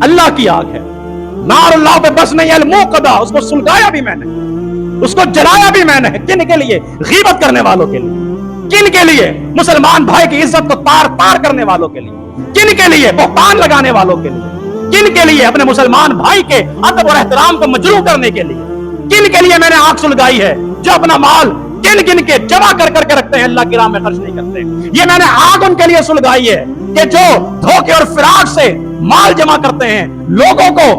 اللہ کی آگ ہے، نار اللہ پہ بس نہیں الموقدہ، اس کو سلگایا بھی میں نے، اس کو جلایا بھی میں نے۔ کن کے لیے؟ غیبت کرنے والوں کے لیے۔ کن کے لیے؟ مسلمان بھائی کی عزت کو تار تار کرنے والوں کے لیے۔ کن کے لیے؟ بہتان لگانے والوں کے لیے۔ کن کے لیے؟ اپنے مسلمان بھائی کے ادب اور احترام کو مجروح کرنے کے لیے۔ کن کے لیے میں نے آگ سلگائی ہے؟ جو اپنا مال گن گن کے جمع کر کر کے رکھتے ہیں، اللہ کی راہ میں خرچ نہیں کرتے۔ یہ میں نے آگ ان کے لیے سلگائی ہے کہ جو دھوکے اور فراڈ سے مال جمع کرتے ہیں، لوگوں کو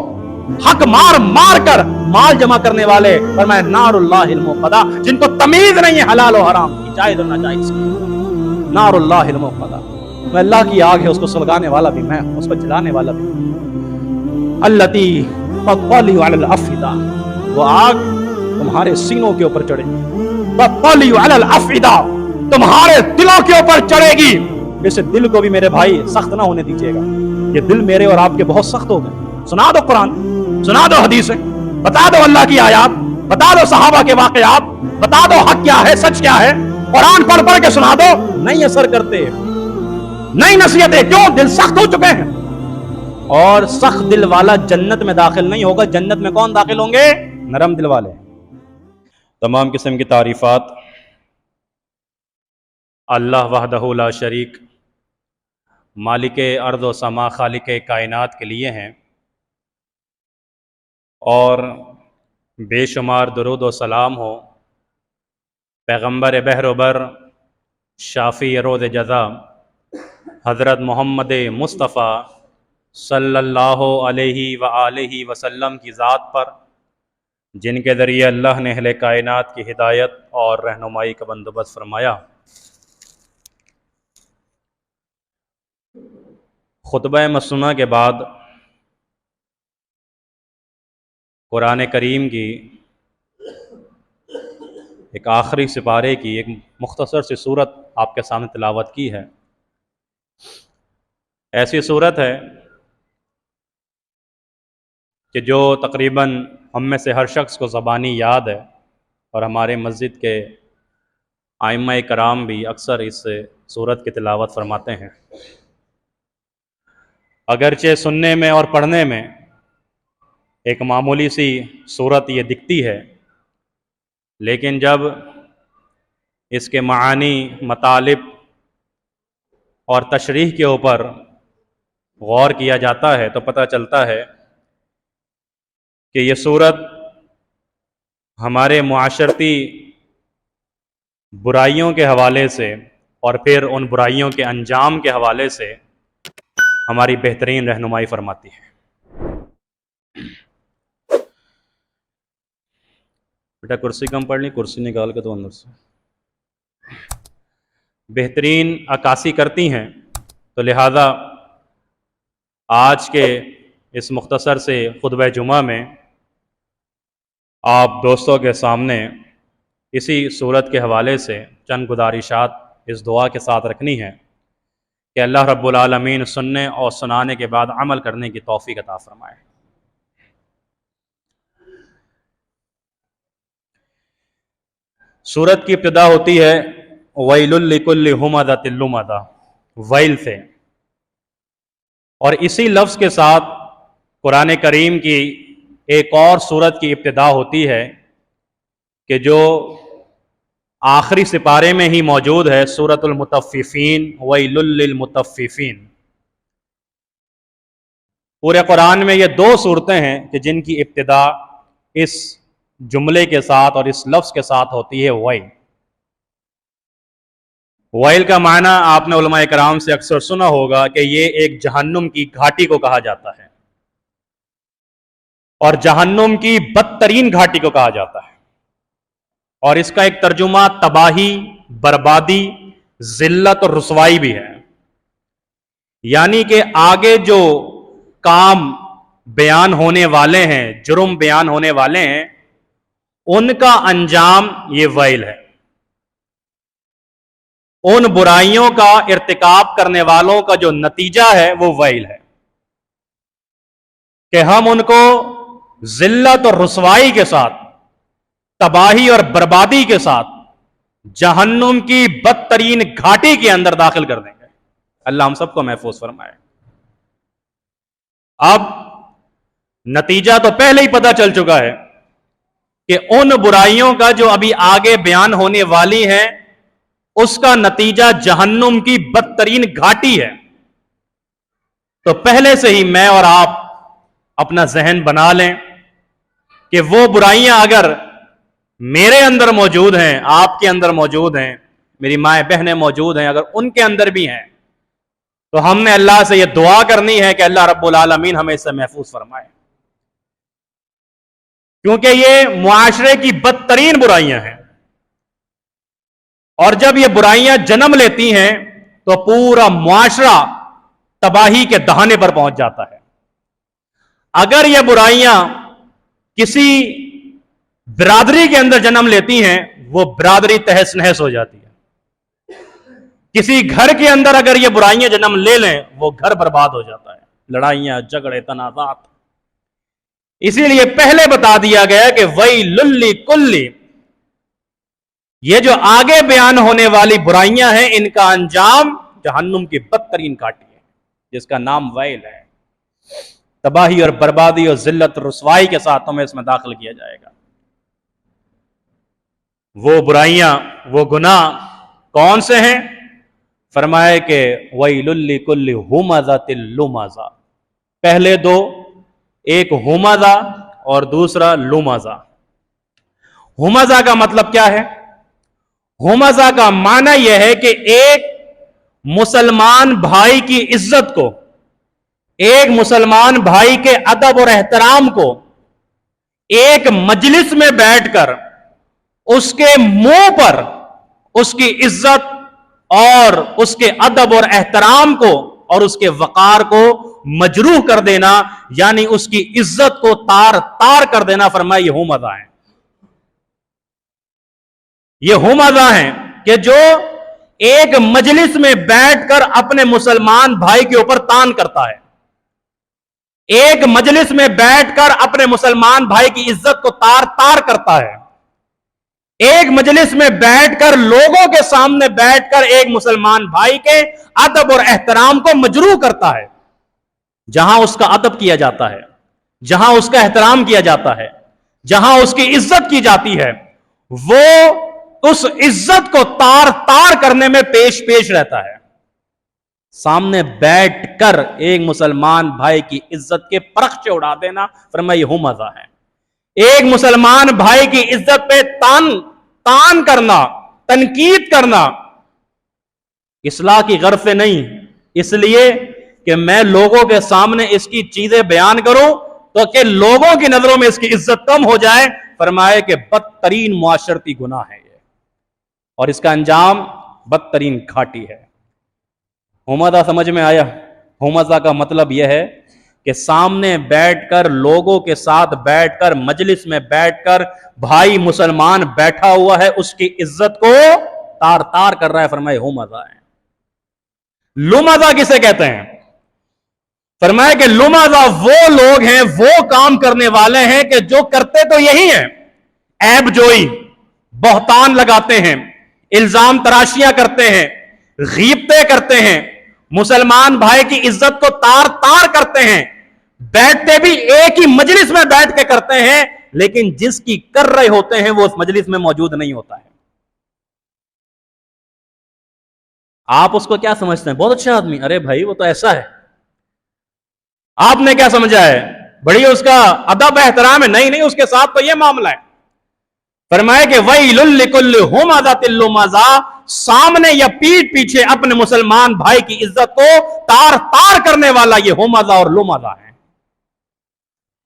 حق مار مار کر مال جمع کرنے والے، اور میں نار اللہ الموقدہ، جن کو تمیز نہیں ہے حلال و حرام کی، جائز اور ناجائز کی۔ نار اللہ الموقدہ، میں اللہ کی آگ ہے، اس کو سلگانے والا بھی میں ہوں، اس کو جلانے والا بھی میں ہوں۔ التی تطلع علی الافئدہ، وہ آگ تمہارے سینوں کے اوپر چڑھے گی۔ تطلع علی الافئدہ، تمہارے دلوں کے اوپر چڑھے گی۔ اس دل کو بھی میرے بھائی سخت نہ ہونے دیجیے گا۔ یہ دل میرے اور آپ کے بہت سخت ہو گئے۔ سنا دو قرآن، سنا دو حدیثیں، بتا دو اللہ کی آیات، بتا دو صحابہ کے واقعات، بتا دو حق کیا ہے، سچ کیا ہے، قرآن پڑھ پڑھ کے سنا دو، نہیں اثر کرتے، نہیں نصیحتیں۔ کیوں؟ دل سخت ہو چکے ہیں۔ اور سخت دل والا جنت میں داخل نہیں ہوگا۔ جنت میں کون داخل ہوں گے؟ نرم دل والے۔ تمام قسم کی تعریفات اللہ وحدہ لا شریک، مالک ارض و سما، خالق کائنات کے لیے ہیں، اور بے شمار درود و سلام ہو پیغمبر بحر و بر، شافی روز جزا، حضرت محمد مصطفیٰ صلی اللہ علیہ وآلہ وسلم کی ذات پر، جن کے ذریعے اللہ نے اہل کائنات کی ہدایت اور رہنمائی کا بندوبست فرمایا۔ خطبہ مسنونہ کے بعد قرآن کریم کی ایک آخری سپارے کی ایک مختصر سی صورت آپ کے سامنے تلاوت کی ہے۔ ایسی صورت ہے کہ جو تقریباً ہم میں سے ہر شخص کو زبانی یاد ہے، اور ہمارے مسجد کے ائمہ کرام بھی اکثر اس صورت کی تلاوت فرماتے ہیں۔ اگرچہ سننے میں اور پڑھنے میں ایک معمولی سی صورت یہ دکھتی ہے، لیکن جب اس کے معانی، مطالب اور تشریح کے اوپر غور کیا جاتا ہے تو پتہ چلتا ہے کہ یہ صورت ہمارے معاشرتی برائیوں کے حوالے سے اور پھر ان برائیوں کے انجام کے حوالے سے ہماری بہترین رہنمائی فرماتی ہے۔ بیٹا کرسی کم پڑھ لی، کرسی نکال کے تو اندر سے بہترین عکاسی کرتی ہیں، تو لہذا آج کے اس مختصر سے خطبہ جمعہ میں آپ دوستوں کے سامنے اسی صورت کے حوالے سے چند گزارشات اس دعا کے ساتھ رکھنی ہے کہ اللہ رب العالمین سننے اور سنانے کے بعد عمل کرنے کی توفیق عطا فرمائے۔ سورت کی ابتدا ہوتی ہے وَيْلٌ لِكُلِّ هُمَزَةٍ لُمَزَةٍ، ویل سے، اور اسی لفظ کے ساتھ قرآن کریم کی ایک اور سورت کی ابتدا ہوتی ہے کہ جو آخری سپارے میں ہی موجود ہے، سورۃ المطففین، وَيْلٌ لِّلْمُطَفِّفِينَ۔ پورے قرآن میں یہ دو صورتیں ہیں کہ جن کی ابتدا اس جملے کے ساتھ اور اس لفظ کے ساتھ ہوتی ہے ویل۔ ویل کا معنی آپ نے علماء کرام سے اکثر سنا ہوگا کہ یہ ایک جہنم کی گھاٹی کو کہا جاتا ہے، اور جہنم کی بدترین گھاٹی کو کہا جاتا ہے، اور اس کا ایک ترجمہ تباہی، بربادی، ذلت اور رسوائی بھی ہے۔ یعنی کہ آگے جو کام بیان ہونے والے ہیں، جرم بیان ہونے والے ہیں، ان کا انجام یہ ویل ہے۔ ان برائیوں کا ارتکاب کرنے والوں کا جو نتیجہ ہے وہ ویل ہے کہ ہم ان کو ذلت اور رسوائی کے ساتھ، تباہی اور بربادی کے ساتھ جہنم کی بدترین گھاٹی کے اندر داخل کر دیں گے۔ اللہ ہم سب کو محفوظ فرمائے۔ اب نتیجہ تو پہلے ہی پتا چل چکا ہے کہ ان برائیوں کا جو ابھی آگے بیان ہونے والی ہے اس کا نتیجہ جہنم کی بدترین گھاٹی ہے. تو پہلے سے ہی میں اور آپ اپنا ذہن بنا لیں کہ وہ برائیاں اگر میرے اندر موجود ہیں، آپ کے اندر موجود ہیں، میری مائیں بہنیں موجود ہیں، اگر ان کے اندر بھی ہیں تو ہم نے اللہ سے یہ دعا کرنی ہے کہ اللہ رب العالمین ہمیں اس سے محفوظ فرمائے، کیونکہ یہ معاشرے کی بدترین برائیاں ہیں. اور جب یہ برائیاں جنم لیتی ہیں تو پورا معاشرہ تباہی کے دہانے پر پہنچ جاتا ہے. اگر یہ برائیاں کسی برادری کے اندر جنم لیتی ہیں وہ برادری تہس نہس ہو جاتی ہے. کسی گھر کے اندر اگر یہ برائیاں جنم لے لیں وہ گھر برباد ہو جاتا ہے، لڑائیاں، جھگڑے، تنازعات. اسی لیے پہلے بتا دیا گیا کہ وَيْلٌ لِّكُلِّ، یہ جو آگے بیان ہونے والی برائیاں ہیں ان کا انجام جہنم کی بدترین گھاٹی ہے جس کا نام ویل ہے. تباہی اور بربادی اور ذلت اور رسوائی کے ساتھ تمہیں اس میں داخل کیا جائے گا. وہ برائیاں، وہ گناہ کون سے ہیں؟ فرمائے کہ وَيْلٌ لِّكُلِّ ہُمَزَةٍ لُمَزَةٍ. پہلے دو، ایک ہمزہ اور دوسرا لمزہ. ہمزہ کا مطلب کیا ہے؟ ہمزہ کا معنی یہ ہے کہ ایک مسلمان بھائی کی عزت کو، ایک مسلمان بھائی کے ادب اور احترام کو ایک مجلس میں بیٹھ کر اس کے منہ پر اس کی عزت اور اس کے ادب اور احترام کو اور اس کے وقار کو مجروح کر دینا، یعنی اس کی عزت کو تار تار کر دینا. فرمایا یہ ہمزہ ہیں. یہ ہمزہ ہیں کہ جو ایک مجلس میں بیٹھ کر اپنے مسلمان بھائی کے اوپر تان کرتا ہے، ایک مجلس میں بیٹھ کر اپنے مسلمان بھائی کی عزت کو تار تار کرتا ہے، ایک مجلس میں بیٹھ کر لوگوں کے سامنے بیٹھ کر ایک مسلمان بھائی کے ادب اور احترام کو مجروح کرتا ہے. جہاں اس کا ادب کیا جاتا ہے، جہاں اس کا احترام کیا جاتا ہے، جہاں اس کی عزت کی جاتی ہے، وہ اس عزت کو تار تار کرنے میں پیش پیش رہتا ہے. سامنے بیٹھ کر ایک مسلمان بھائی کی عزت کے پرخچے اڑا دینا، فرمایا یہ ہمزہ ہے. ایک مسلمان بھائی کی عزت پہ تان کرنا، تنقید کرنا، اصلاح کی غرض سے نہیں، اس لیے کہ میں لوگوں کے سامنے اس کی چیزیں بیان کروں تو کہ لوگوں کی نظروں میں اس کی عزت کم ہو جائے. فرمائے کہ بدترین معاشرتی گناہ ہے یہ، اور اس کا انجام بدترین گھاٹی ہے. ہمزہ سمجھ میں آیا؟ ہمزہ کا مطلب یہ ہے کہ سامنے بیٹھ کر، لوگوں کے ساتھ بیٹھ کر، مجلس میں بیٹھ کر بھائی مسلمان بیٹھا ہوا ہے اس کی عزت کو تار تار کر رہا ہے. فرمائے ہمزہ ہے. لمزہ کسے کہتے ہیں؟ فرمایا کہ لمزہ وہ لوگ ہیں، وہ کام کرنے والے ہیں کہ جو کرتے تو یہی ہیں، عیب جوئی، بہتان لگاتے ہیں، الزام تراشیاں کرتے ہیں، غیبتیں کرتے ہیں، مسلمان بھائی کی عزت کو تار تار کرتے ہیں، بیٹھتے بھی ایک ہی مجلس میں بیٹھ کے کرتے ہیں، لیکن جس کی کر رہے ہوتے ہیں وہ اس مجلس میں موجود نہیں ہوتا ہے. آپ اس کو کیا سمجھتے ہیں؟ بہت اچھا آدمی، ارے بھائی وہ تو ایسا ہے. آپ نے کیا سمجھا ہے؟ بڑی اس کا ادب احترام ہے. نہیں، اس کے ساتھ تو یہ معاملہ ہے. فرمائے کہ وَيْلٌ لِّكُلِّ ہُمَزَةٍ لُمَزَةٍ، سامنے یا پیٹھ پیچھے اپنے مسلمان بھائی کی عزت کو تار تار کرنے والا یہ ہمزہ اور لمزہ ہے.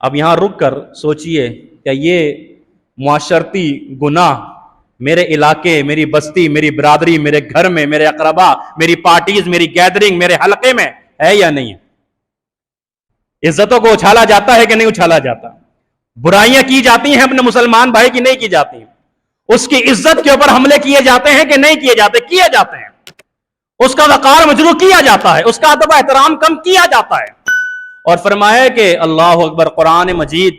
اب یہاں رک کر سوچئے کہ یہ معاشرتی گناہ میرے علاقے، میری بستی، میری برادری، میرے گھر میں، میرے اقربا، میری پارٹیز، میری گیدرنگ، میرے حلقے میں ہے یا نہیں ہے؟ عزتوں کو اچھالا جاتا ہے کہ نہیں اچھالا جاتا؟ برائیاں کی جاتی ہیں اپنے مسلمان بھائی کی نہیں کی جاتی؟ اس کی عزت کے اوپر حملے کیے جاتے ہیں کہ نہیں کیے جاتے؟ کیے جاتے ہیں. اس کا وقار مجروح کیا جاتا ہے، اس کا ادب احترام کم کیا جاتا ہے. اور فرمایا کہ اللہ اکبر، قرآن مجید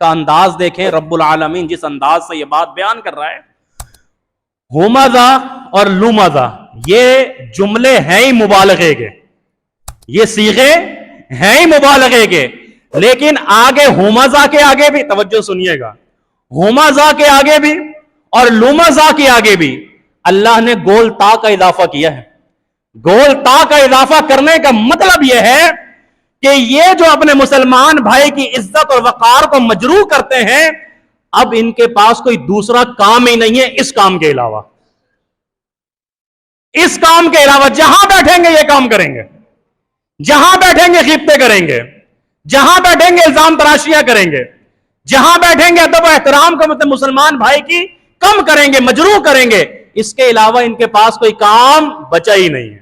کا انداز دیکھیں، رب العالمین جس انداز سے یہ بات بیان کر رہا ہے. ہمزہ اور لمزہ یہ جملے ہیں ہی مبالغے کے، یہ صیغے ہیں ہی مبالغے کے، لیکن آگے ہومزہ کے آگے بھی توجہ سنیے گا، ہومزہ کے آگے بھی اور لومزہ کے آگے بھی اللہ نے گول تا کا اضافہ کیا ہے۔ گول تا کا اضافہ کرنے کا مطلب یہ ہے کہ یہ جو اپنے مسلمان بھائی کی عزت اور وقار کو مجروح کرتے ہیں، اب ان کے پاس کوئی دوسرا کام ہی نہیں ہے اس کام کے علاوہ۔ اس کام کے علاوہ جہاں بیٹھیں گے یہ کام کریں گے، جہاں بیٹھیں گے غیبتیں کریں گے، جہاں بیٹھیں گے الزام تراشیاں کریں گے، جہاں بیٹھیں گے ادب و احترام کو مطلب مسلمان بھائی کی کم کریں گے، مجروح کریں گے۔ اس کے علاوہ ان کے پاس کوئی کام بچا ہی نہیں ہے۔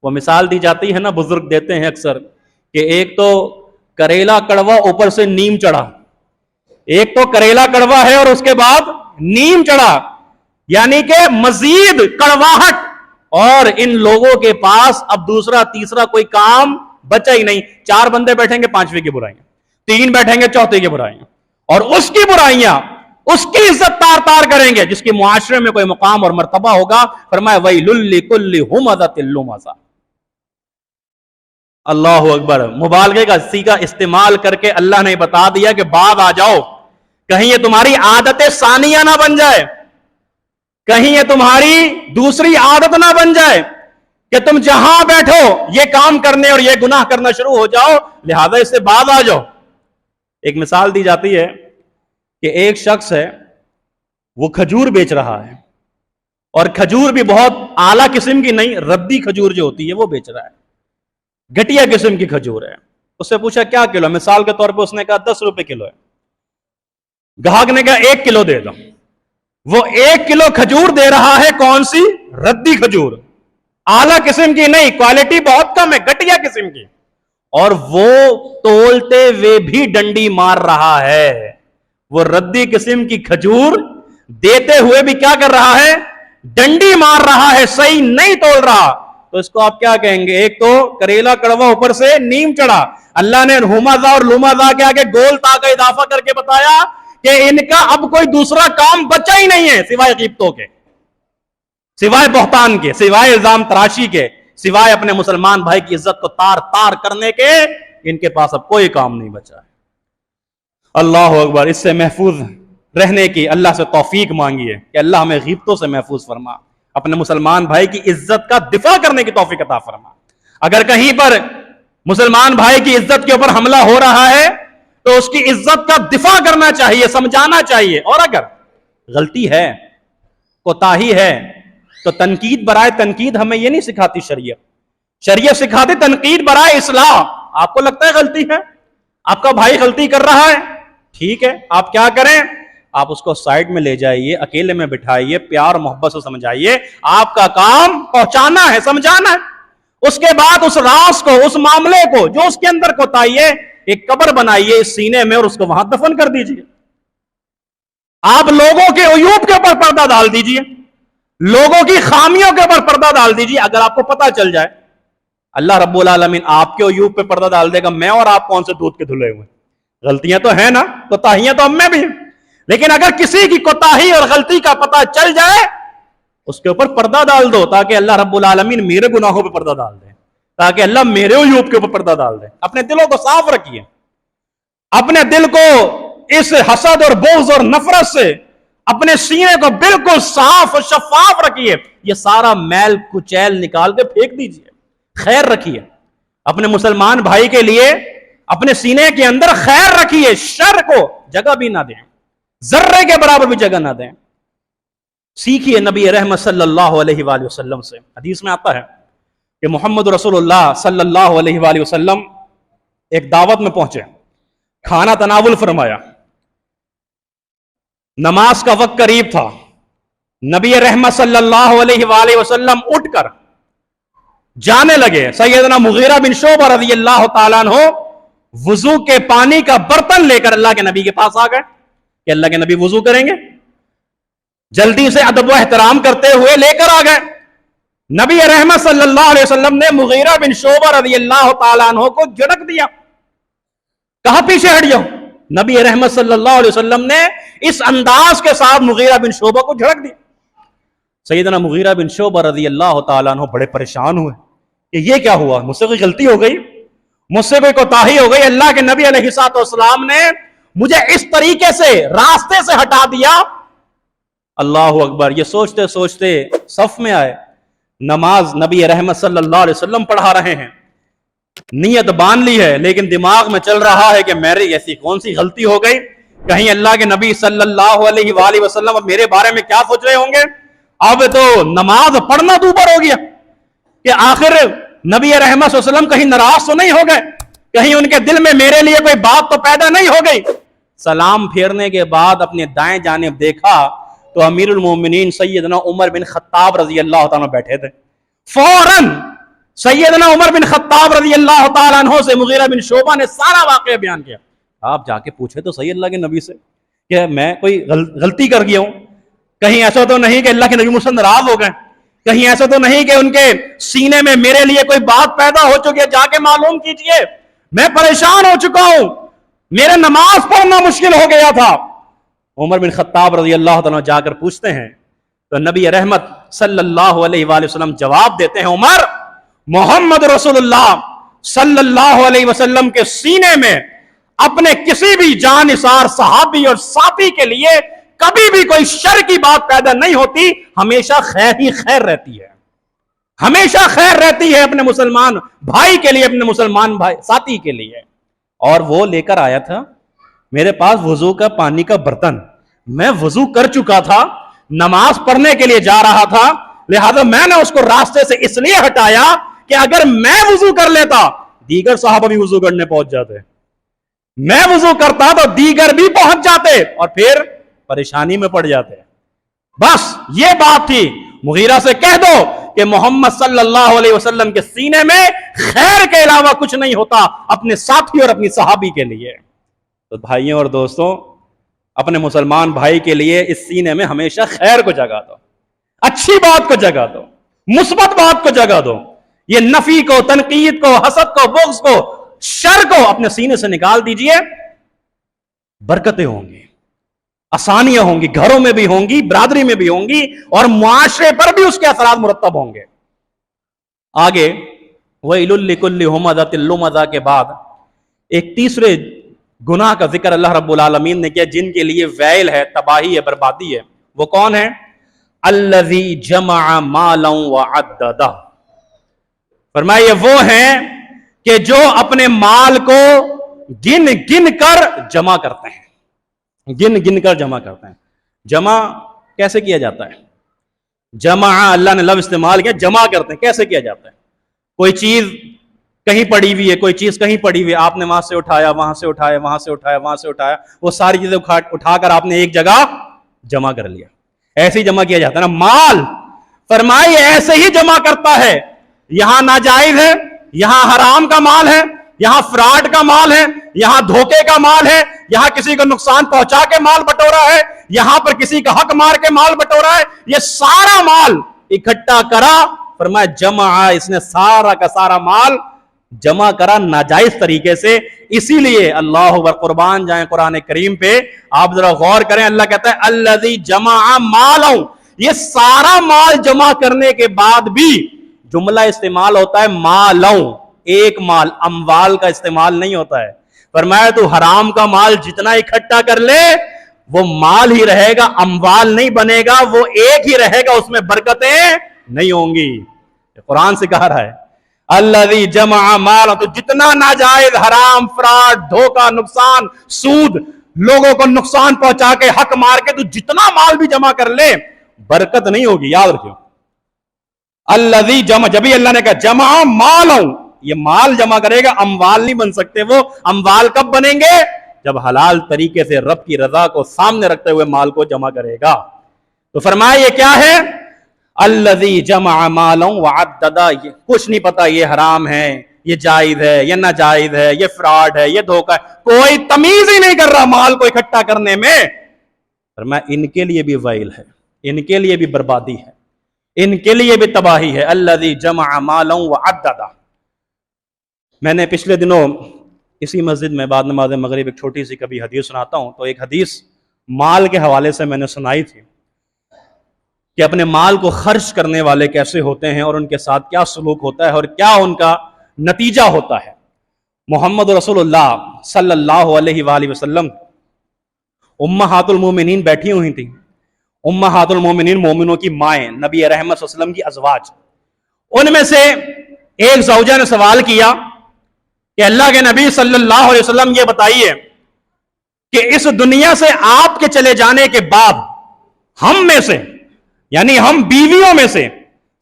وہ مثال دی جاتی ہے نا، بزرگ دیتے ہیں اکثر، کہ ایک تو کریلا کڑوا اوپر سے نیم چڑھا، ایک تو کریلا کڑوا ہے اور اس کے بعد نیم چڑھا، یعنی کہ مزید کڑواہٹ، اور ان لوگوں کے پاس اب دوسرا تیسرا کوئی کام بچا ہی نہیں۔ 4 بندے بیٹھیں گے 5ویں کی برائیاں، 3 بیٹھیں گے 4تھی کی برائیاں، اور اس کی برائیاں، اس کی عزت تار تار کریں گے جس کی معاشرے میں کوئی مقام اور مرتبہ ہوگا۔ فرمایا وَيْلٌ لِكُلِّ هُمَزَةٍ لُمَزَةٍ۔ اللہ اکبر، مبالغے کا صیغہ استعمال کر کے اللہ نے بتا دیا کہ بعد آ جاؤ، کہیں یہ تمہاری عادت ثانیہ نہ بن جائے، کہیں یہ تمہاری دوسری عادت نہ بن جائے کہ تم جہاں بیٹھو یہ کام کرنے اور یہ گناہ کرنا شروع ہو جاؤ، لہذا اس سے بعد آ جاؤ۔ ایک مثال دی جاتی ہے کہ ایک شخص ہے، وہ کھجور بیچ رہا ہے، اور کھجور بھی بہت اعلیٰ قسم کی نہیں، ردی کھجور جو ہوتی ہے وہ بیچ رہا ہے، گھٹیا قسم کی کھجور ہے۔ اس سے پوچھا کیا کلو؟ مثال کے طور پہ اس نے کہا 10 روپے کلو ہے۔ گاہک نے کہا 1 کلو دے دو۔ وہ 1 کلو کھجور دے رہا ہے، کون سی؟ ردی کھجور، اعلیٰ قسم کی نہیں، کوالٹی بہت کم ہے، گھٹیا قسم کی، اور وہ تولتے ہوئے بھی ڈنڈی مار رہا ہے۔ وہ ردی قسم کی کھجور دیتے ہوئے بھی کیا کر رہا ہے؟ ڈنڈی مار رہا ہے، صحیح نہیں تول رہا۔ تو اس کو آپ کیا کہیں گے؟ ایک تو کریلا کڑوا اوپر سے نیم چڑھا۔ اللہ نے ہومزہ اور لومزہ کے آگے گول تا کا اضافہ کر کے بتایا کہ ان کا اب کوئی دوسرا کام بچا ہی نہیں ہے سوائے غیبتوں کے، سوائے بہتان کے، سوائے الزام تراشی کے، سوائے اپنے مسلمان بھائی کی عزت کو تار تار کرنے کے، ان کے پاس اب کوئی کام نہیں بچا ہے۔ اللہ اکبر، اس سے محفوظ رہنے کی اللہ سے توفیق مانگیے کہ اللہ ہمیں غیبتوں سے محفوظ فرما، اپنے مسلمان بھائی کی عزت کا دفاع کرنے کی توفیق عطا فرما۔ اگر کہیں پر مسلمان بھائی کی عزت کے اوپر حملہ ہو رہا ہے تو اس کی عزت کا دفاع کرنا چاہیے، سمجھانا چاہیے، اور اگر غلطی ہے، کوتاہی ہے، تو تنقید برائے تنقید ہمیں یہ نہیں سکھاتی شریعت۔ شریعت سکھاتی تنقید برائے اصلاح۔ آپ کو لگتا ہے غلطی ہے، آپ کا بھائی غلطی کر رہا ہے، ٹھیک ہے، آپ کیا کریں؟ آپ اس کو سائڈ میں لے جائیے، اکیلے میں بٹھائیے، پیار محبت سے سمجھائیے۔ آپ کا کام پہنچانا ہے، سمجھانا ہے۔ اس کے بعد اس راز کو، اس معاملے کو جو اس کے اندر کوتاہی ہے، ایک قبر بنائیے اس سینے میں اور اس کو وہاں دفن کر دیجیے۔ آپ لوگوں کے عیوب کے اوپر پردہ ڈال دیجیے، لوگوں کی خامیوں کے اوپر پردہ ڈال دیجیے۔ اگر آپ کو پتہ چل جائے اللہ رب العالمین آپ کے عیوب پہ پردہ ڈال دے گا، میں اور آپ کون سے دودھ کے دھلے ہوئے؟ غلطیاں تو ہیں نا، کوتاہیاں تو ہم میں بھی ہیں، لیکن اگر کسی کی کوتاہی اور غلطی کا پتہ چل جائے اس کے اوپر پردہ ڈال دو، تاکہ اللہ رب العالمین میرے گناہوں پہ پردہ ڈال دے، تاکہ اللہ میرے عیوب کے اوپر پردہ ڈال دے۔ اپنے دلوں کو صاف رکھیے، اپنے دل کو اس حسد اور بغض اور نفرت سے اپنے سینے کو بالکل صاف اور شفاف رکھیے۔ یہ سارا میل کچیل نکال کے پھینک دیجیے، خیر رکھیے اپنے مسلمان بھائی کے لیے، اپنے سینے کے اندر خیر رکھیے، شر کو جگہ بھی نہ دیں، ذرے کے برابر بھی جگہ نہ دیں۔ سیکھیے نبی رحمت صلی اللہ علیہ وآلہ وسلم سے۔ حدیث میں آتا ہے کہ محمد رسول اللہ صلی اللہ علیہ وآلہ وسلم ایک دعوت میں پہنچے، کھانا تناول فرمایا، نماز کا وقت قریب تھا، نبی رحمت صلی اللہ علیہ وآلہ وسلم اٹھ کر جانے لگے۔ سیدنا مغیرہ بن شعبہ رضی اللہ تعالیٰ عنہ وضو کے پانی کا برتن لے کر اللہ کے نبی کے پاس آ گئے کہ اللہ کے نبی وضو کریں گے، جلدی سے ادب و احترام کرتے ہوئے لے کر آ گئے۔ نبی رحمت صلی اللہ علیہ وسلم نے مغیرہ بن شعبہ رضی اللہ تعالیٰ عنہ کو جھڑک دیا، کہا پیچھے ہٹ جاؤ۔ نبی رحمت صلی اللہ علیہ وسلم نے اس انداز کے ساتھ مغیرہ بن شعبہ کو جھڑک دیا۔ سیدنا مغیرہ بن شعبہ رضی اللہ تعالیٰ عنہ بڑے پریشان ہوئے کہ یہ کیا ہوا، مجھ سے کوئی غلطی ہو گئی؟ مجھ سے کوئی کوتاہی ہو گئی, اللہ کے نبی علیہ السلام نے مجھے اس طریقے سے راستے سے ہٹا دیا. اللہ اکبر. یہ سوچتے سوچتے صف میں آئے, نماز نبی رحمت صلی اللہ علیہ وسلم پڑھا رہے ہیں, نیت باندھ لی ہے, لیکن دماغ میں چل رہا ہے کہ میری ایسی کون سی غلطی ہو گئی, کہیں اللہ کے نبی صلی اللہ علیہ وآلہ وسلم اب میرے بارے میں کیا سوچ رہے ہوں گے. اب تو نماز پڑھنا تو اوپر ہو گیا کہ آخر نبی رحمت صلی اللہ علیہ وسلم کہیں ناراض تو نہیں ہو گئے, کہیں ان کے دل میں میرے لیے کوئی بات تو پیدا نہیں ہو گئی. سلام پھیرنے کے بعد اپنے دائیں جانب دیکھا تو امیر المومنین سیدنا عمر بن خطاب رضی اللہ تعالیٰ بیٹھے تھے. فوراً سیدنا عمر بن خطاب رضی اللہ تعالیٰ عنہ سے مغیرہ بن شعبہ نے سارا واقعہ بیان کیا. آپ جا کے پوچھے تو صحیح اللہ کے نبی سے کہ میں کوئی غلطی کر گیا ہوں, کہیں ایسا تو نہیں کہ اللہ کے نبی مجھ سے ناراض ہو گئے, کہیں ایسا تو نہیں کہ ان کے سینے میں میرے لیے کوئی بات پیدا ہو چکی ہے, جا کے معلوم کیجئے, میں پریشان ہو چکا ہوں, میرے نماز پڑھنا مشکل ہو گیا تھا. عمر بن خطاب رضی اللہ تعالیٰ جا کر پوچھتے ہیں تو نبی رحمت صلی اللہ علیہ وآلہ وسلم جواب دیتے ہیں, عمر, محمد رسول اللہ صلی اللہ علیہ وسلم کے سینے میں اپنے کسی بھی جانثار صحابی اور ساتھی کے لیے کبھی بھی کوئی شر کی بات پیدا نہیں ہوتی, ہمیشہ خیر ہی خیر رہتی ہے, ہمیشہ خیر رہتی ہے اپنے مسلمان بھائی کے لیے, اپنے مسلمان بھائی ساتھی کے لیے. اور وہ لے کر آیا تھا میرے پاس وضو کا پانی کا برتن, میں وضو کر چکا تھا, نماز پڑھنے کے لیے جا رہا تھا, لہذا میں نے اس کو راستے سے اس لیے ہٹایا کہ اگر میں وضو کر لیتا دیگر صحابہ بھی وضو کرنے پہنچ جاتے, میں وضو کرتا تو دیگر بھی پہنچ جاتے اور پھر پریشانی میں پڑ جاتے. بس یہ بات تھی. مغیرہ سے کہہ دو کہ محمد صلی اللہ علیہ وسلم کے سینے میں خیر کے علاوہ کچھ نہیں ہوتا اپنے ساتھی اور اپنی صحابی کے لیے. تو بھائیوں اور دوستوں, اپنے مسلمان بھائی کے لیے اس سینے میں ہمیشہ خیر کو جگہ دو, اچھی بات کو جگہ دو, مثبت بات کو جگہ دو. یہ نفی کو, تنقید کو, حسد کو, بغض کو, شر کو اپنے سینے سے نکال دیجئے, برکتیں ہوں گی, آسانیاں ہوں گی, گھروں میں بھی ہوں گی, برادری میں بھی ہوں گی, اور معاشرے پر بھی اس کے اثرات مرتب ہوں گے. آگے وَيْلٌ لِكُلِّ هُمَزَةٍ لُمَزَةٍ کے بعد ایک تیسرے گناہ کا ذکر اللہ رب العالمین نے کیا, جن کے لیے ویل ہے, تباہی ہے, بربادی ہے. وہ کون ہے؟ الَّذِي جَمَعَ مَالًا وَعَدَّدَهُ. فرمائے وہ ہیں کہ جو اپنے مال کو گن گن کر جمع کرتے ہیں, گن گن کر جمع کرتے ہیں. جمع کیسے کیا جاتا ہے؟ جمع اللہ نے لفظ استعمال کیا, جمع کرتے ہیں. کیسے کیا جاتا ہے؟ کوئی چیز کہیں پڑی ہوئی ہے, کوئی چیز کہیں پڑی ہوئی ہے, آپ نے وہاں سے اٹھایا, وہاں سے اٹھایا, وہاں سے اٹھایا, وہاں سے اٹھایا, وہ ساری چیزیں اٹھا کر آپ نے ایک جگہ جمع کر لیا. ایسے ہی جمع کیا جاتا ہے نا مال. فرمائے ایسے ہی جمع کرتا ہے. یہاں ناجائز ہے, یہاں حرام کا مال ہے, یہاں فراڈ کا مال ہے, یہاں دھوکے کا مال ہے, یہاں کسی کو نقصان پہنچا کے مال بٹورا ہے, یہاں پر کسی کا حق مار کے مال بٹورا ہے. یہ سارا مال اکٹھا کرا, فرمایا جمع, اس نے سارا کا سارا مال جمع کرا ناجائز طریقے سے. اسی لیے اللہ اکبر, قربان جائیں قرآن کریم پہ, آپ ذرا غور کریں. اللہ کہتا ہے الذی جمع مالا, یہ سارا مال جمع کرنے کے بعد بھی جملہ استعمال ہوتا ہے مالوں, ایک مال, اموال کا استعمال نہیں ہوتا ہے. فرمایا تو حرام کا مال جتنا اکٹھا کر لے وہ مال ہی رہے گا, اموال نہیں بنے گا, وہ ایک ہی رہے گا, اس میں برکتیں نہیں ہوں گی. قرآن سے کہا رہا ہے الذی جمع مال, تو جتنا ناجائز, حرام, فراڈ, دھوکہ, نقصان, سود, لوگوں کو نقصان پہنچا کے, حق مار کے, تو جتنا مال بھی جمع کر لے برکت نہیں ہوگی. یاد رکھو الذی جمع, جبھی اللہ نے کہا جمع مالوں, یہ مال جمع کرے گا, اموال نہیں بن سکتے. وہ اموال کب بنیں گے؟ جب حلال طریقے سے رب کی رضا کو سامنے رکھتے ہوئے مال کو جمع کرے گا. تو فرمایا یہ کیا ہے؟ الذی جمع مالا وعددا, کچھ نہیں پتا یہ حرام ہے, یہ جائز ہے, یہ ناجائز ہے, یہ فراڈ ہے, یہ دھوکہ ہے, کوئی تمیز ہی نہیں کر رہا مال کو اکٹھا کرنے میں. فرمایا ان کے لیے بھی ویل ہے, ان کے لیے بھی بربادی ہے, ان کے لیے بھی تباہی ہے. الذی جمع مالا وعددا. میں نے پچھلے دنوں اسی مسجد میں بعد نماز مغرب ایک چھوٹی سی کبھی حدیث سناتا ہوں, تو ایک حدیث مال کے حوالے سے میں نے سنائی تھی کہ اپنے مال کو خرچ کرنے والے کیسے ہوتے ہیں اور ان کے ساتھ کیا سلوک ہوتا ہے اور کیا ان کا نتیجہ ہوتا ہے. محمد رسول اللہ صلی اللہ علیہ وآلہ وسلم امہات المومنین بیٹھی ہوئی تھیں. امہات المومنین مومنوں کی مائیں، نبی رحمت صلی اللہ علیہ وسلم کی ازواج. ان میں سے ایک زوجہ نے سوال کیا کہ اللہ کے نبی صلی اللہ علیہ وسلم یہ بتائیے کہ اس دنیا سے آپ کے چلے جانے کے بعد ہم میں سے، یعنی ہم بیویوں میں سے،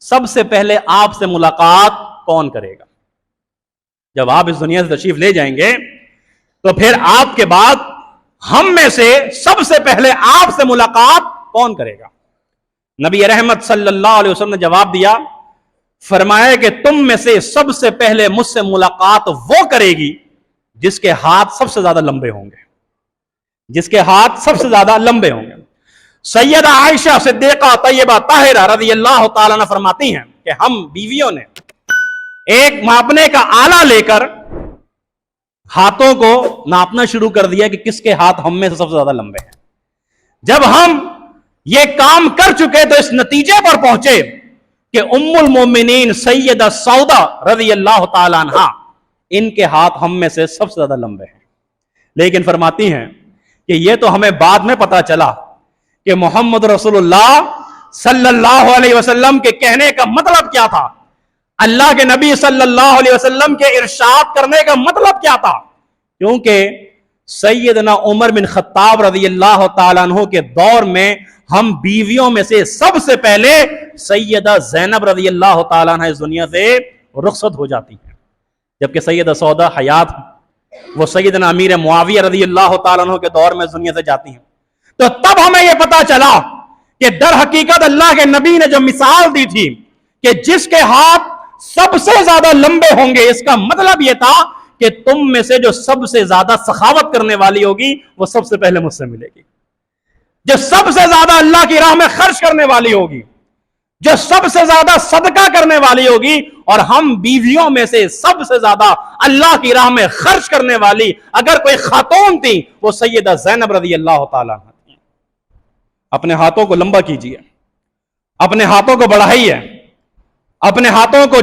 سب سے پہلے آپ سے ملاقات کون کرے گا؟ جب آپ اس دنیا سے تشریف لے جائیں گے تو پھر آپ کے بعد ہم میں سے سب سے پہلے آپ سے ملاقات کون کرے گا؟ نبی رحمت صلی اللہ علیہ وسلم نے جواب دیا، فرمایا کہ تم میں سے سب سے پہلے مجھ سے ملاقات وہ کرے گی جس کے ہاتھ سب سے زیادہ لمبے ہوں گے، جس کے ہاتھ سب سے زیادہ لمبے ہوں گے. سیدہ عائشہ صدیقہ طیبہ طاہرہ رضی اللہ تعالیٰ عنہ فرماتی ہیں کہ ہم بیویوں نے ایک ماپنے کا آلہ لے کر ہاتھوں کو ناپنا شروع کر دیا کہ کس کے ہاتھ ہم میں سے سب سے زیادہ لمبے ہیں. جب ہم یہ کام کر چکے تو اس نتیجے پر پہنچے کہ ام المومنین سیدہ سودا رضی اللہ تعالیٰ عنہ، ان کے ہاتھ ہم میں سے سب سے زیادہ لمبے ہیں. لیکن فرماتی ہیں کہ یہ تو ہمیں بعد میں پتا چلا کہ محمد رسول اللہ صلی اللہ علیہ وسلم کے کہنے کا مطلب کیا تھا، اللہ کے نبی صلی اللہ علیہ وسلم کے ارشاد کرنے کا مطلب کیا تھا. کیونکہ سیدنا عمر بن خطاب رضی اللہ تعالیٰ عنہ کے دور میں ہم بیویوں میں سے سب سے پہلے سیدہ زینب رضی اللہ تعالیٰ عنہ اس دنیا سے رخصت ہو جاتی ہے، جبکہ سیدہ سودا حیات، وہ سیدنا امیر معاویہ رضی اللہ تعالیٰ عنہ کے دور میں اس دنیا سے جاتی ہیں. تو تب ہمیں یہ پتا چلا کہ در حقیقت اللہ کے نبی نے جو مثال دی تھی کہ جس کے ہاتھ سب سے زیادہ لمبے ہوں گے، اس کا مطلب یہ تھا کہ تم میں سے جو سب سے زیادہ سخاوت کرنے والی ہوگی وہ سب سے پہلے مجھ سے ملے گی، جو سب سے زیادہ اللہ کی راہ میں خرچ کرنے والی ہوگی، جو سب سے زیادہ صدقہ کرنے والی ہوگی. اور ہم بیویوں میں سے سب سے زیادہ اللہ کی راہ میں خرچ کرنے والی اگر کوئی خاتون تھی وہ سیدہ زینب رضی اللہ تعالیٰ عنہ تھی. اپنے ہاتھوں کو لمبا کیجئے، اپنے ہاتھوں کو بڑھائیے، اپنے ہاتھوں کو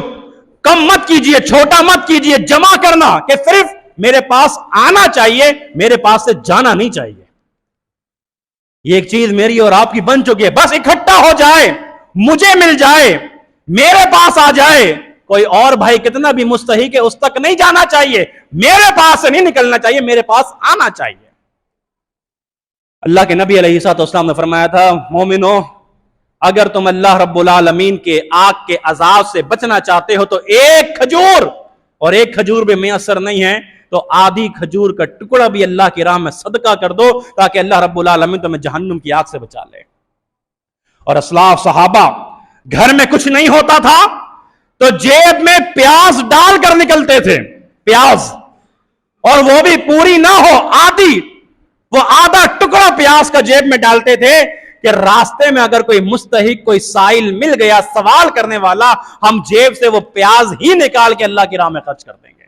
کم مت کیجئے، چھوٹا مت کیجئے. جمع کرنا کہ صرف میرے پاس آنا چاہیے، میرے پاس سے جانا نہیں چاہیے. یہ ایک چیز میری اور آپ کی بن چکی ہے، بس اکٹھا ہو جائے، مجھے مل جائے، میرے پاس آ جائے. کوئی اور بھائی کتنا بھی مستحق ہے اس تک نہیں جانا چاہیے، میرے پاس سے نہیں نکلنا چاہیے، میرے پاس آنا چاہیے. اللہ کے نبی علیہ الصلوۃ والسلام نے فرمایا تھا، مومنو اگر تم اللہ رب العالمین کے آگ کے عذاب سے بچنا چاہتے ہو تو ایک کھجور، اور ایک کھجور بھی میسر نہیں ہے تو آدھی کھجور کا ٹکڑا بھی اللہ کی راہ میں صدقہ کر دو تاکہ اللہ رب العالمین تمہیں جہنم کی آگ سے بچا لے. اور اسلاف صحابہ گھر میں کچھ نہیں ہوتا تھا تو جیب میں پیاز ڈال کر نکلتے تھے، پیاز، اور وہ بھی پوری نہ ہو، آدھی، وہ آدھا ٹکڑا پیاز کا جیب میں ڈالتے تھے کہ راستے میں اگر کوئی مستحق، کوئی سائل مل گیا، سوال کرنے والا، ہم جیب سے وہ پیاز ہی نکال کے اللہ کی راہ میں خرچ کر دیں گے.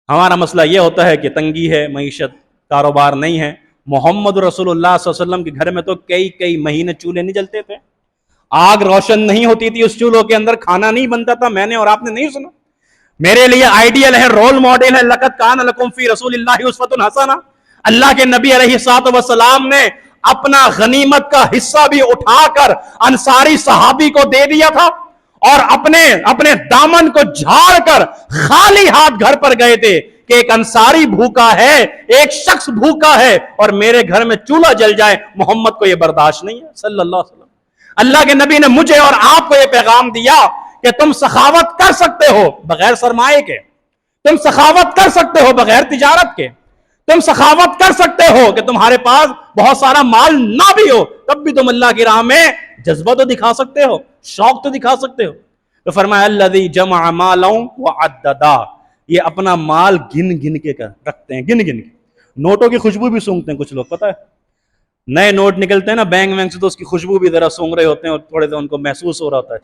ہمارا مسئلہ یہ ہوتا ہے کہ تنگی ہے، معیشت، کاروبار نہیں ہے. محمد رسول اللہ صلی اللہ علیہ وسلم کے گھر میں تو کئی مہینے چولہے نہیں جلتے تھے، آگ روشن نہیں ہوتی تھی اس چولہوں کے اندر، کھانا نہیں بنتا تھا. میں نے اور آپ نے نہیں سنا. میرے لیے آئیڈیل ہے، رول ماڈل ہے، لقد کان لکم فی رسول اللہ اسوۃ حسنہ. اللہ کے نبی علیہ الصلوۃ والسلام نے اپنا غنیمت کا حصہ بھی اٹھا کر انصاری صحابی کو دے دیا تھا، اور اپنے دامن کو جھاڑ کر خالی ہاتھ گھر پر گئے تھے کہ ایک انصاری بھوکا ہے، ایک شخص بھوکا ہے اور میرے گھر میں چولہا جل جائے، محمد کو یہ برداشت نہیں ہے صلی اللہ علیہ وسلم. اللہ کے نبی نے مجھے اور آپ کو یہ پیغام دیا کہ تم سخاوت کر سکتے ہو بغیر سرمایے کے، تم سخاوت کر سکتے ہو بغیر تجارت کے، تم سخاوت کر سکتے ہو کہ تمہارے پاس بہت سارا مال نہ بھی ہو، تب بھی تم اللہ کی راہ میں جذبہ تو دکھا سکتے ہو، شوق تو دکھا سکتے ہو. تو فرمایا الذی جمع مالا وعددا، یہ اپنا مال گن کے رکھتے ہیں، گن کے. نوٹوں کی خوشبو بھی سونگتے ہیں کچھ لوگ، پتہ ہے نئے نوٹ نکلتے ہیں نا بینک وینک سے تو اس کی خوشبو بھی ذرا سونگ رہے ہوتے ہیں اور تھوڑے سے ان کو محسوس ہو رہا ہوتا ہے،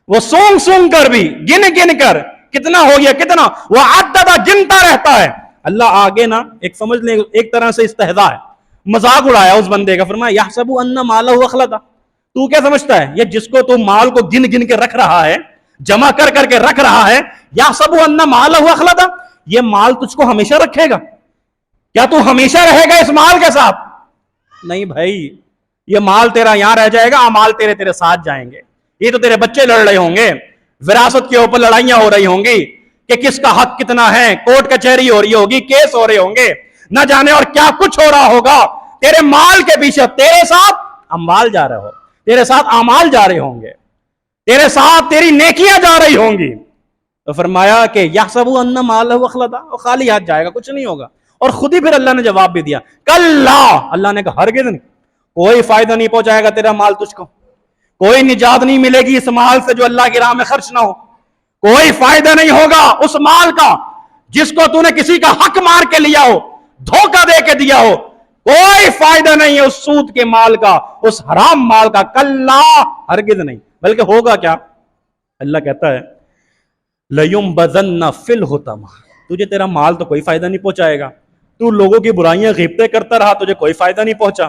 وہ سونگ کر بھی گن کر کتنا ہو گیا کتنا، وہ عددا گنتا رہتا ہے. اللہ آگے نا ایک سمجھ لیں ایک طرح سے استہزاء ہے، مذاق اڑایا اس بندے کا. فرمایا یحسب ان مالہ اخلدا، تو کیا سمجھتا ہے یہ جس کو تو مال کو گن کے رکھ رہا ہے، جمع کر کر کے رکھ رہا ہے. یحسب ان مالہ اخلدا, یہ مال تجھ کو ہمیشہ رکھے گا؟ کیا تو ہمیشہ رہے گا اس مال کے ساتھ؟ نہیں بھائی, یہ مال تیرا یہاں رہ جائے گا, اعمال تیرے ساتھ جائیں گے. یہ تو تیرے بچے لڑ رہے ہوں گے, وراثت کے اوپر لڑائیاں ہو رہی ہوں گی کہ کس کا حق کتنا ہے, کورٹ کچہری ہو رہی ہوگی, کیس ہو رہے ہوں گے, نہ جانے اور کیا کچھ ہو رہا ہوگا تیرے مال کے پیچھے. تیرے ساتھ اموال جا رہے ہو, تیرے ساتھ اعمال جا رہے ہوں گے, تیرے ساتھ تیری نیکیاں جا رہی ہوں گی. تو فرمایا کہ یحسب ان مالہ اخلدا, وہ خالی ہاتھ جائے گا, کچھ نہیں ہوگا. اور خود ہی پھر اللہ نے جواب بھی دیا, کلا, اللہ نے کہا ہرگز نہیں, کوئی فائدہ نہیں پہنچائے گا تیرا مال تجھ کو, کوئی نجات نہیں ملے گی اس مال سے جو اللہ کی راہ میں خرچ نہ ہو, کوئی فائدہ نہیں ہوگا اس مال کا جس کو تو نے کسی کا حق مار کے لیا ہو, دھوکہ دے کے دیا ہو. کوئی فائدہ نہیں ہے اس سود کے مال کا, اس حرام مال کا. کلا, ہرگز نہیں. بلکہ ہوگا کیا؟ اللہ کہتا ہے لَيُنبَذَنَّ فِي الْحُطَمَةِ, تجھے تیرا مال تو کوئی فائدہ نہیں پہنچائے گا. تو لوگوں کی برائیاں غیبتیں کرتا رہا, تجھے کوئی فائدہ نہیں پہنچا.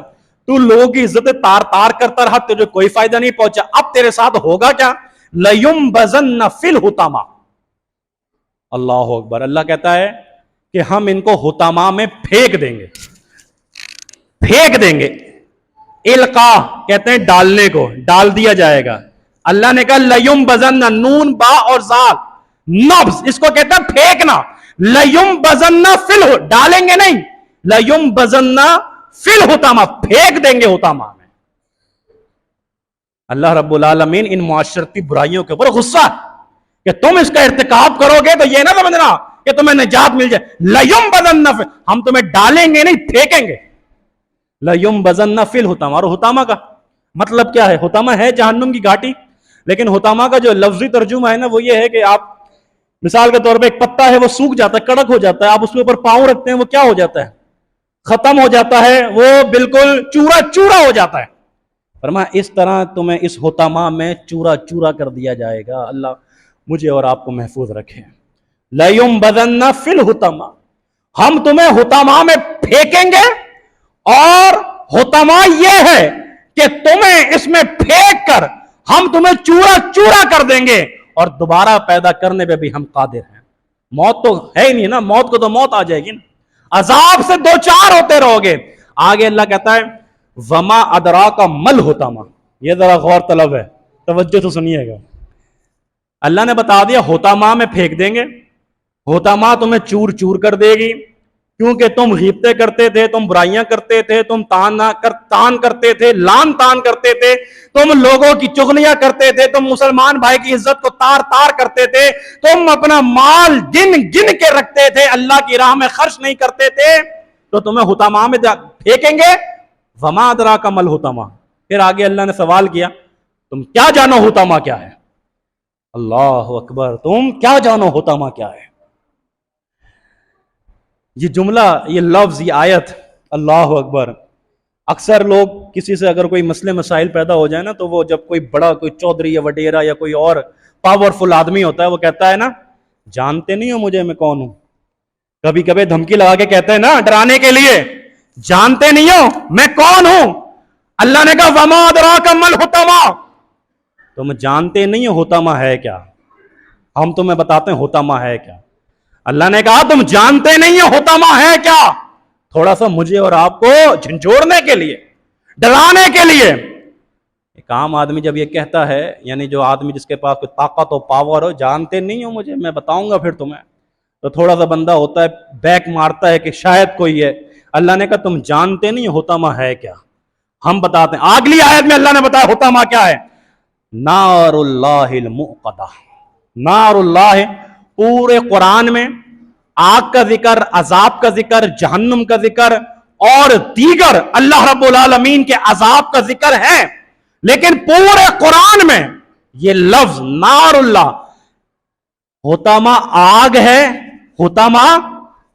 تو لوگوں کی عزتیں تار تار کرتا رہا, تجھے کوئی فائدہ نہیں پہنچا. اب تیرے ساتھ ہوگا کیا؟ لَيُنبَذَنَّ فِي الْحُطَمَةِ. اللہ اکبر. اللہ کہتا ہے کہ ہم ان کو حطمہ میں پھینک دیں گے, پھینک دیں گے. القا کہتے ہیں ڈالنے کو, ڈال دیا جائے گا. اللہ نے کہا لَيُنبَذَنَّ, نون با اور زال, نبز, اس کو کہتا ہے پھینکنا. لَيُنبَذَنَّ فِي الْحُطَمَةِ, ڈالیں گے نہیں, لَيُنبَذَنَّ فِي الْحُطَمَةِ, پھینک دیں گے حطمہ میں. اللہ رب العالمین ان معاشرتی برائیوں کے اوپر غصہ کہ تم اس کا ارتکاب کرو گے تو یہ نہ سمجھنا کہ تمہیں نجات مل جائے. لَيُنبَذَنَّ فِي, ہم تمہیں ڈالیں گے نہیں, پھینکیں گے. لَيُنبَذَنَّ فِي الْحُطَمَةِ. اور حطمہ کا مطلب کیا ہے؟ حطمہ ہے جہنم کی گھاٹی, لیکن حطمہ کا جو لفظی ترجمہ ہے نا وہ یہ ہے کہ آپ مثال کے طور پہ ایک پتا ہے وہ سوکھ جاتا ہے, کڑک ہو جاتا ہے, آپ اس کے اوپر پاؤں رکھتے ہیں وہ کیا ہو جاتا ہے؟ ختم ہو جاتا ہے, وہ بالکل چورا چورا ہو جاتا ہے. فرمایا اس طرح تمہیں اس حطمہ میں چورا چورا کر دیا جائے گا. اللہ مجھے اور آپ کو محفوظ رکھے. لَيُنبَذَنَّ فِي الْحُطَمَةِ, ہم تمہیں حطمہ میں پھینکیں گے, اور حطمہ یہ ہے کہ تمہیں اس میں پھینک کر ہم تمہیں چورا چورا کر دیں گے, اور دوبارہ پیدا کرنے پہ بھی ہم قادر ہیں. موت تو ہے ہی نہیں نا, موت کو تو موت آ جائے گی نا, عذاب سے دو چار ہوتے رہو گے. آگے اللہ کہتا ہے وما ادراک مل حطمہ. یہ ذرا غور طلب ہے, توجہ تو سنیے گا. اللہ نے بتا دیا حطمہ میں پھینک دیں گے, حطمہ تمہیں چور چور کر دے گی, کیونکہ تم غیبتیں کرتے تھے, تم برائیاں کرتے تھے, تم تان کرتے تھے, لان تان کرتے تھے, تم لوگوں کی چغلیاں کرتے تھے, تم مسلمان بھائی کی عزت کو تار تار کرتے تھے, تم اپنا مال گن گن کے رکھتے تھے, اللہ کی راہ میں خرچ نہیں کرتے تھے, تو تمہیں حطمہ میں پھینکیں گے. وما ادراک مل حطمہ. پھر آگے اللہ نے سوال کیا تم کیا جانو حطمہ کیا ہے؟ اللہ اکبر, تم کیا جانو حطمہ کیا ہے؟ یہ جملہ, یہ لفظ, یہ آیت, اللہ اکبر. اکثر لوگ کسی سے اگر کوئی مسئلے مسائل پیدا ہو جائے نا, تو وہ جب کوئی بڑا, کوئی چودھری یا وڈیرا یا کوئی اور پاورفل آدمی ہوتا ہے, وہ کہتا ہے نا جانتے نہیں ہو مجھے میں کون ہوں. کبھی کبھی دھمکی لگا کے کہتے ہیں نا ڈرانے کے لیے, جانتے نہیں ہو میں کون ہوں. اللہ نے کہا وما ادراک مل حطمہ, تم جانتے نہیں ہو حطمہ ہے کیا, ہم تمہیں بتاتے ہیں حطمہ ہے کیا. اللہ نے کہا تم جانتے نہیں ہو حطمہ ہے کیا, تھوڑا سا مجھے اور آپ کو جھنجھوڑنے کے لیے, ڈرانے کے لیے. ایک عام آدمی جب یہ کہتا ہے, یعنی جو آدمی جس کے پاس کوئی طاقت ہو, پاور ہو, جانتے نہیں ہو مجھے میں بتاؤں گا پھر تمہیں, تو تھوڑا سا بندہ ہوتا ہے بیک مارتا ہے کہ شاید کوئی ہے. اللہ نے کہا تم جانتے نہیں ہو حطمہ ہے کیا, ہم بتاتے ہیں. اگلی آیت میں اللہ نے بتایا حطمہ کیا ہے, نار اللہ الموقدہ. نار اللہ, پورے قرآن میں آگ کا ذکر, عذاب کا ذکر, جہنم کا ذکر اور دیگر اللہ رب العالمین کے عذاب کا ذکر ہے, لیکن پورے قرآن میں یہ لفظ نار اللہ, حطمہ آگ ہے, حطمہ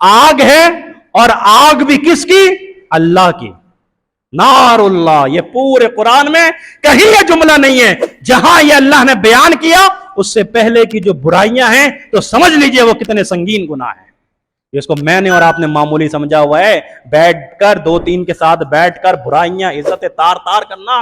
آگ ہے, اور آگ بھی کس کی؟ اللہ کی. نار اللہ, یہ پورے قرآن میں کہیں یہ جملہ نہیں ہے جہاں یہ اللہ نے بیان کیا اس سے پہلے کی جو برائیاں ہیں تو سمجھ لیجئے وہ کتنے سنگین گناہ ہیں. اس کو میں نے اور آپ نے معمولی سمجھا ہوا ہے, بیٹھ کر دو تین کے ساتھ بیٹھ کر برائیاں عزت تار تار کرنا,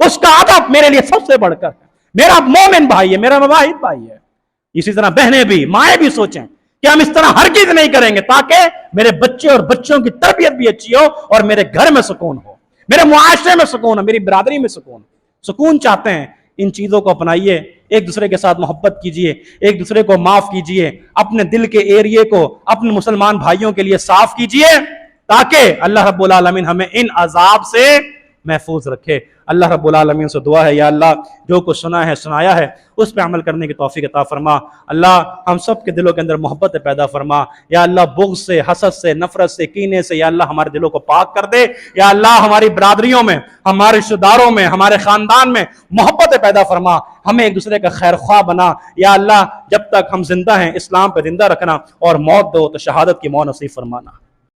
اس کا ادب میرے لیے سب سے بڑھ کر ہے. میرا مومن بھائی ہے, میرا مواحد بھائی ہے. اسی طرح بہنیں بھی, مائیں بھی سوچیں کہ ہم اس طرح ہرگز نہیں کریں گے تاکہ میرے بچے اور بچوں کی تربیت بھی اچھی ہو اور میرے گھر میں سکون ہو, میرے معاشرے میں سکون ہو, میری برادری میں سکون. سکون چاہتے ہیں, ان چیزوں کو اپنائیے, ایک دوسرے کے ساتھ محبت کیجئے, ایک دوسرے کو معاف کیجئے, اپنے دل کے ایریے کو اپنے مسلمان بھائیوں کے لیے صاف کیجئے تاکہ اللہ رب العالمین ہمیں ان عذاب سے محفوظ رکھے. اللہ رب العالمین سے دعا ہے, یا اللہ جو کچھ سنا ہے سنایا ہے اس پہ عمل کرنے کی توفیق عطا فرما. اللہ ہم سب کے دلوں کے اندر محبت پیدا فرما. یا اللہ بغض سے, حسد سے, نفرت سے, کینے سے یا اللہ ہمارے دلوں کو پاک کر دے. یا اللہ ہماری برادریوں میں, ہمارے رشتہ داروں میں, ہمارے خاندان میں محبت پیدا فرما. ہمیں ایک دوسرے کا خیر خواہ بنا. یا اللہ جب تک ہم زندہ ہیں اسلام پہ زندہ رکھنا, اور موت دو تو شہادت کی موت نصیب فرمانا.